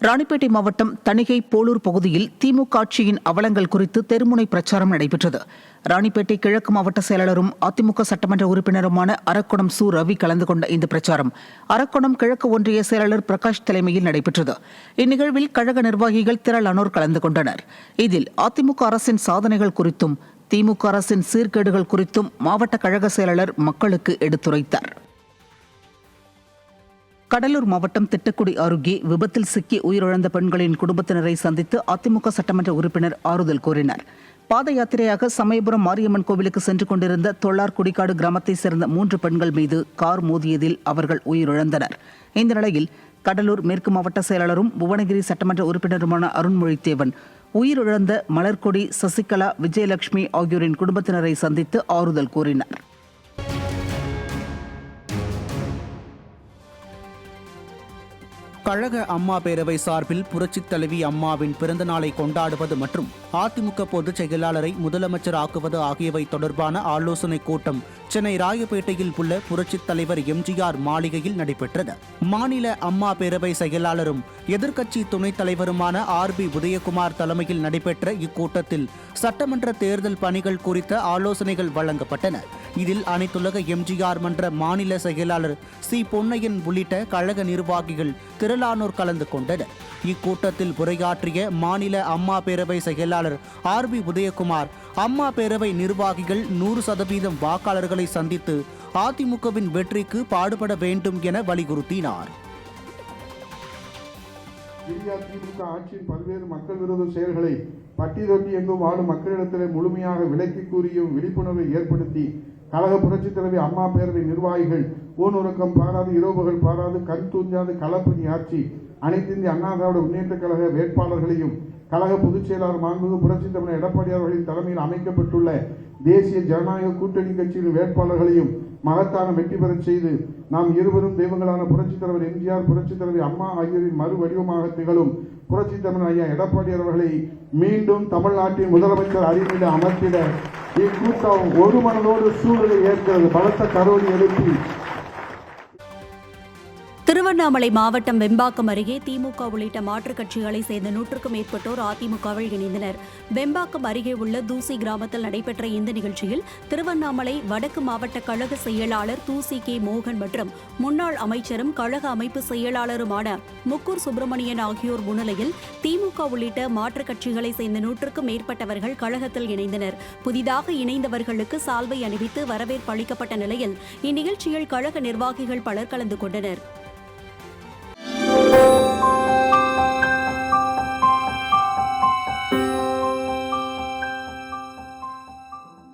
ராணிப்பேட்டை மாவட்டம் தணிகை போலூர் பகுதியில் திமுக ஆட்சியின் அவலங்கள் குறித்து தெருமுனை பிரச்சாரம் நடைபெற்றது. ராணிப்பேட்டை கிழக்கு மாவட்ட செயலாளரும் அதிமுக சட்டமன்ற உறுப்பினருமான அரக்கோணம் சு. ரவி கலந்து கொண்ட இந்த பிரச்சாரம் அரக்கோணம் கிழக்கு ஒன்றிய செயலாளர் பிரகாஷ் தலைமையில் நடைபெற்றது. இந்நிகழ்வில் கழக நிர்வாகிகள் திரளானோர் கலந்து கொண்டனர். இதில் அதிமுக அரசின் சாதனைகள் குறித்தும் திமுக அரசின் சீர்கேடுகள் குறித்தும் மாவட்ட கழக செயலாளர் மக்களுக்கு எடுத்துரைத்தார். கடலூர் மாவட்டம் திட்டக்குடி அருகே விபத்தில் சிக்கி உயிரிழந்த பெண்களின் குடும்பத்தினரை சந்தித்து அதிமுக சட்டமன்ற உறுப்பினர் ஆறுதல் கூறினார். பாத யாத்திரையாக சமயபுரம் மாரியம்மன் கோவிலுக்கு சென்று கொண்டிருந்த தொள்ளார் குடிக்காடு கிராமத்தைச் சேர்ந்த 3 பெண்கள் மீது கார் மோதியதில் அவர்கள் உயிரிழந்தனர். இந்த நிலையில் கடலூர் மேற்கு மாவட்ட செயலாளரும் புவனகிரி சட்டமன்ற உறுப்பினருமான அருண்மொழித்தேவன் உயிரிழந்த மலர்கொடி, சசிகலா, விஜயலட்சுமி ஆகியோரின் குடும்பத்தினரை சந்தித்து ஆறுதல் கூறினார். கழக அம்மா பேரவை சார்பில் புரட்சித் தலைவி அம்மாவின் பிறந்த நாளை கொண்டாடுவது மற்றும் அதிமுக பொதுச் செயலாளரை முதலமைச்சர் ஆக்குவது ஆகியவை தொடர்பான ஆலோசனைக் கூட்டம் சென்னை ராயப்பேட்டையில் உள்ள புரட்சித் தலைவர் எம்ஜிஆர் மாளிகையில் நடைபெற்றது. மாநில அம்மா பேரவை செயலாளரும் எதிர்க்கட்சி துணைத் தலைவருமான RB உதயகுமார் தலைமையில் நடைபெற்ற இக்கூட்டத்தில் சட்டமன்ற தேர்தல் பணிகள் குறித்த ஆலோசனைகள் வழங்கப்பட்டன. இதில் அனைத்துலக எம்ஜிஆர் மன்ற மாநில செயலாளர் சி. பொன்னையன் உள்ளிட்ட கழக நிர்வாகிகள் திரளானோர் கலந்து கொண்டனர். இக்கூட்டத்தில் உரையாற்றிய மாநில அம்மா பேரவை செயலாளர் RB உதயகுமார், அம்மா பேரவை நிர்வாகிகள் 100% வாக்காளர்களை சந்தித்து அதிமுகவின் வெற்றிக்கு பாடுபட வேண்டும் என வலியுறுத்தினார். திமுக ஆட்சியின் பல்வேறு மக்கள் விரோத செயல்களை பட்டி தொட்டி எங்கும் வாழும் மக்களிடத்திலே முழுமையாக விலக்கி கூறியும் விழிப்புணர்வை ஏற்படுத்தி கழக புரட்சித் தலைவி அம்மா பேரவை நிர்வாகிகள் ஊனுறக்கம் பாராது, இரவுகள் பாராது, கண் தூஞ்சாது களப்பணி ஆட்சி அனைத்து இந்திய அண்ணா திராவிட முன்னேற்ற கழக வேட்பாளர்களையும் கழக பொதுச் செயலாளர் மாண்புமிகு புரட்சித் தலைவர் எடப்பாடி அவர்களின் தலைமையில் அமைக்கப்பட்டுள்ள தேசிய ஜனநாயக கூட்டணி கட்சியின் வேட்பாளர்களையும் மகத்தான வெற்றி பெறச் செய்து நாம் இருவரும் தெய்வங்களான புரட்சித் தலைவர் எம்ஜிஆர், புரட்சித் தலைவி அம்மா ஆகியோரின் மறு வடிவமாக திகழும் புரட்சித் தலைவர் ஐயா எடப்பாடி அவர்களை மீண்டும் தமிழ்நாட்டின் முதலமைச்சர் அருகில் அமர்த்திட இக்கூட்டம் ஒரு மனதோடு சூழலை ஏற்கிறது. பலத்த கரோடி எழுப்பி திருவண்ணாமலை மாவட்டம் வெம்பாக்கம் அருகே திமுக உள்ளிட்ட மாற்றுக் கட்சிகளை சேர்ந்த 100க்கும் மேற்பட்டோர் அதிமுகவில் இணைந்தனர். வெம்பாக்கம் அருகே உள்ள தூசி கிராமத்தில் நடைபெற்ற இந்த நிகழ்ச்சியில் திருவண்ணாமலை வடக்கு மாவட்ட கழக செயலாளர் தூசி கே. மோகன் மற்றும் முன்னாள் அமைச்சரும் கழக அமைப்பு செயலாளருமான முக்கூர் சுப்பிரமணியன் ஆகியோர் முன்னிலையில் திமுக உள்ளிட்ட மாற்றுக் கட்சிகளை சேர்ந்த 100க்கும் மேற்பட்டவர்கள் கழகத்தில் இணைந்தனர். புதிதாக இணைந்தவர்களுக்கு சால்வை அணிவித்து வரவேற்பு அளிக்கப்பட்ட நிலையில் இந்நிகழ்ச்சியில் கழக நிர்வாகிகள் பலர் கலந்து கொண்டனர்.